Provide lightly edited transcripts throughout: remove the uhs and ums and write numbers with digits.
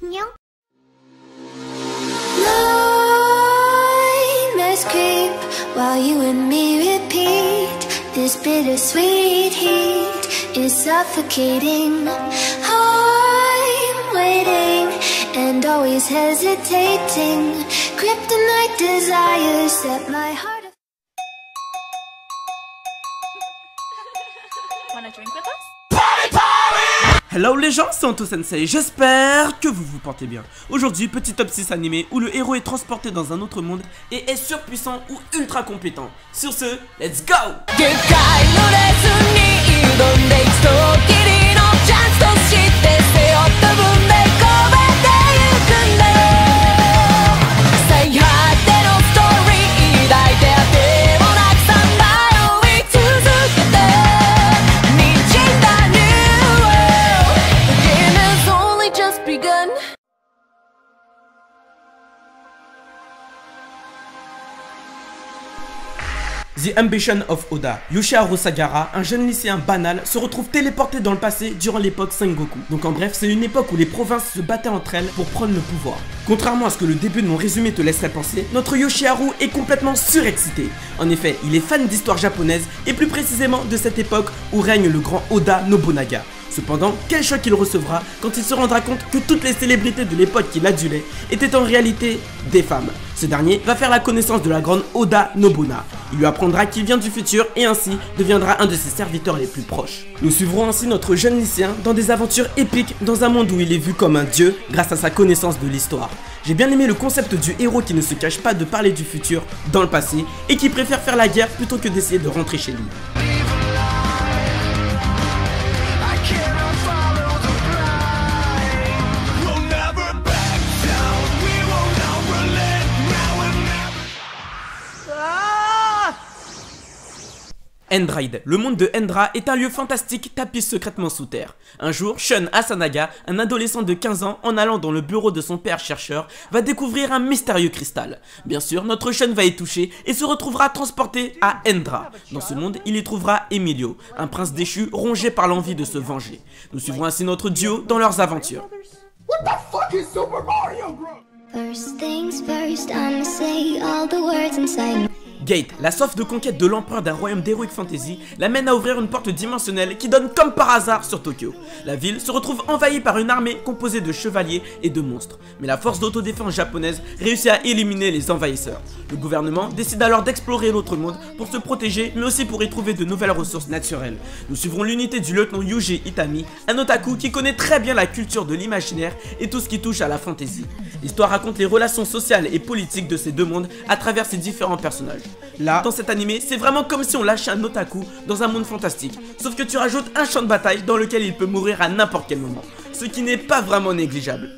안녕. Nightmares creep while you and me repeat. This bittersweet heat is suffocating. I'm waiting and always hesitating. Kryptonite desires set my heart. Wanna drink with us? Hello les gens, c'est Anto Sensei, j'espère que vous vous portez bien. Aujourd'hui, petit top 6 animé où le héros est transporté dans un autre monde et est surpuissant ou ultra compétent. Sur ce, let's go! The Ambition of Oda. Yoshiharu Sagara, un jeune lycéen banal, se retrouve téléporté dans le passé durant l'époque Sengoku. Donc en bref, c'est une époque où les provinces se battaient entre elles pour prendre le pouvoir. Contrairement à ce que le début de mon résumé te laisserait penser, notre Yoshiharu est complètement surexcité. En effet, il est fan d'histoire japonaise et plus précisément de cette époque où règne le grand Oda Nobunaga. Cependant, quel choc il recevra quand il se rendra compte que toutes les célébrités de l'époque qu'il adulait étaient en réalité des femmes. Ce dernier va faire la connaissance de la grande Oda Nobuna. Il lui apprendra qu'il vient du futur et ainsi deviendra un de ses serviteurs les plus proches. Nous suivrons ainsi notre jeune lycéen dans des aventures épiques dans un monde où il est vu comme un dieu grâce à sa connaissance de l'histoire. J'ai bien aimé le concept du héros qui ne se cache pas de parler du futur dans le passé et qui préfère faire la guerre plutôt que d'essayer de rentrer chez lui. Endraide. Le monde de Endra est un lieu fantastique tapis secrètement sous terre. Un jour, Shun Asanaga, un adolescent de 15 ans, en allant dans le bureau de son père chercheur, va découvrir un mystérieux cristal. Bien sûr, notre Shun va y toucher et se retrouvera transporté à Endra. Dans ce monde, il y trouvera Emilio, un prince déchu rongé par l'envie de se venger. Nous suivrons ainsi notre duo dans leurs aventures. What the fuck is Super Mario Bros? First things first, I'ma say all the words inside. Gate, la soif de conquête de l'empereur d'un royaume d'Heroic Fantasy, l'amène à ouvrir une porte dimensionnelle qui donne comme par hasard sur Tokyo. La ville se retrouve envahie par une armée composée de chevaliers et de monstres. Mais la force d'autodéfense japonaise réussit à éliminer les envahisseurs. Le gouvernement décide alors d'explorer l'autre monde pour se protéger, mais aussi pour y trouver de nouvelles ressources naturelles. Nous suivrons l'unité du lieutenant Yuji Itami, un otaku qui connaît très bien la culture de l'imaginaire et tout ce qui touche à la fantasy. L'histoire raconte les relations sociales et politiques de ces deux mondes à travers ces différents personnages. Là, dans cet animé, c'est vraiment comme si on lâchait un otaku dans un monde fantastique, sauf que tu rajoutes un champ de bataille dans lequel il peut mourir à n'importe quel moment, ce qui n'est pas vraiment négligeable.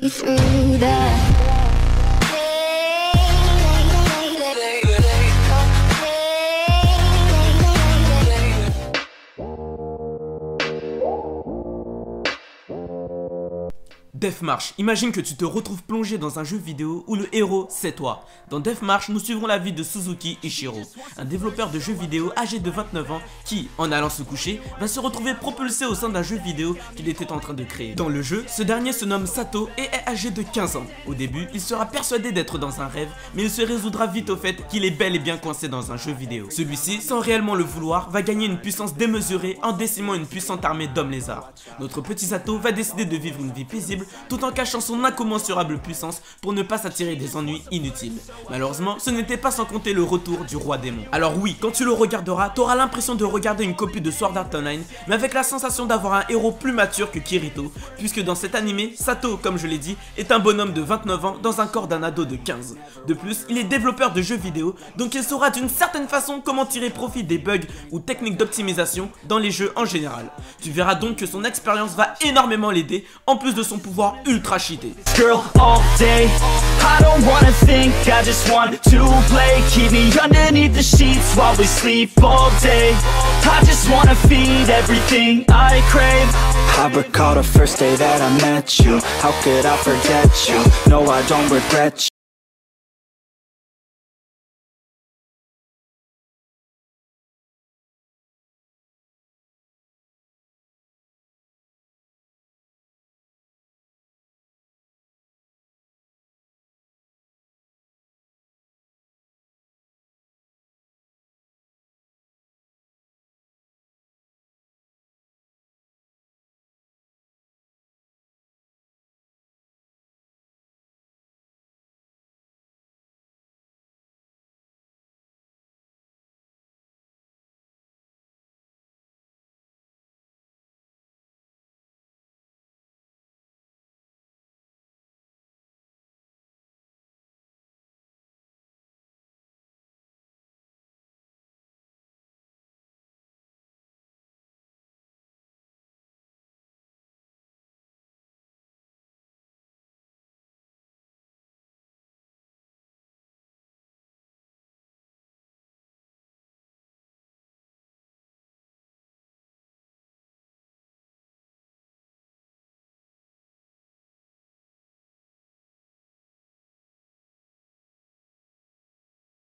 Deathmarch, imagine que tu te retrouves plongé dans un jeu vidéo où le héros c'est toi. Dans Deathmarch, nous suivrons la vie de Suzuki Ishiro, un développeur de jeux vidéo âgé de 29 ans qui, en allant se coucher, va se retrouver propulsé au sein d'un jeu vidéo qu'il était en train de créer. Dans le jeu, ce dernier se nomme Sato et est âgé de 15 ans. Au début, il sera persuadé d'être dans un rêve, mais il se résoudra vite au fait qu'il est bel et bien coincé dans un jeu vidéo. Celui-ci, sans réellement le vouloir, va gagner une puissance démesurée en décimant une puissante armée d'hommes lézards. Notre petit Sato va décider de vivre une vie paisible tout en cachant son incommensurable puissance pour ne pas s'attirer des ennuis inutiles. Malheureusement, ce n'était pas sans compter le retour du roi démon. Alors oui, quand tu le regarderas, t'auras l'impression de regarder une copie de Sword Art Online, mais avec la sensation d'avoir un héros plus mature que Kirito, puisque dans cet animé, Sato, comme je l'ai dit, est un bonhomme de 29 ans dans un corps d'un ado de 15. De plus, il est développeur de jeux vidéo, donc il saura d'une certaine façon comment tirer profit des bugs ou techniques d'optimisation dans les jeux en général. Tu verras donc que son expérience va énormément l'aider, en plus de son pouvoir ultra cheaté. Girl all day, I don't wanna think, I just want to play. Keep me underneath the sheets while we sleep all day. I just wanna feed everything I crave. I recall the first day that I met you. How could I forget you? No, I don't regret you.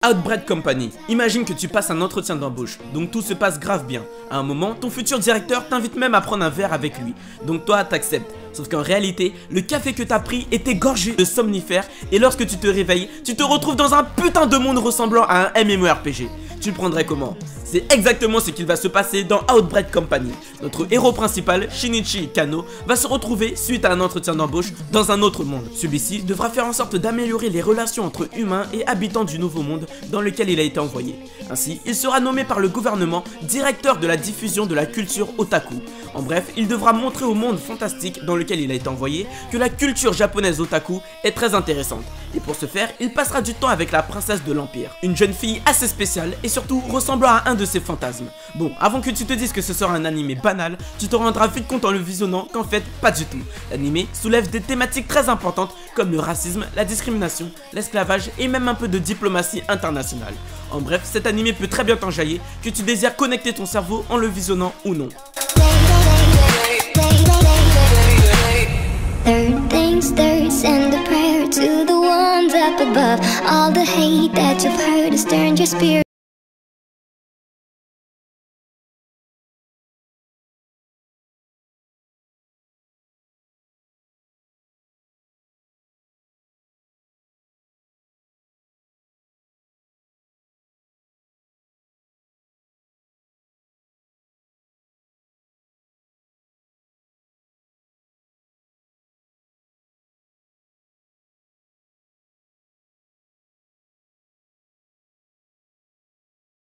Outbreak Company. Imagine que tu passes un entretien d'embauche, donc tout se passe grave bien. À un moment, ton futur directeur t'invite même à prendre un verre avec lui, donc toi t'acceptes. Sauf qu'en réalité, le café que t'as pris était gorgé de somnifères et lorsque tu te réveilles, tu te retrouves dans un putain de monde ressemblant à un MMORPG. Tu le prendrais comment? C'est exactement ce qu'il va se passer dans Outbreak Company. Notre héros principal, Shinichi Kano, va se retrouver suite à un entretien d'embauche dans un autre monde. Celui-ci devra faire en sorte d'améliorer les relations entre humains et habitants du nouveau monde dans lequel il a été envoyé. Ainsi, il sera nommé par le gouvernement directeur de la diffusion de la culture otaku. En bref, il devra montrer au monde fantastique dans lequel il a été envoyé que la culture japonaise otaku est très intéressante. Et pour ce faire, il passera du temps avec la princesse de l'Empire, une jeune fille assez spéciale et surtout ressemblant à un de ses fantasmes. Bon, avant que tu te dises que ce sera un animé banal, tu te rendras vite compte en le visionnant qu'en fait, pas du tout. L'animé soulève des thématiques très importantes comme le racisme, la discrimination, l'esclavage et même un peu de diplomatie internationale. En bref, cet animé peut très bien t'enjailler, que tu désires connecter ton cerveau en le visionnant ou non. Third things third, send a prayer to the ones up above. All the hate that you've heard has turned your spirit.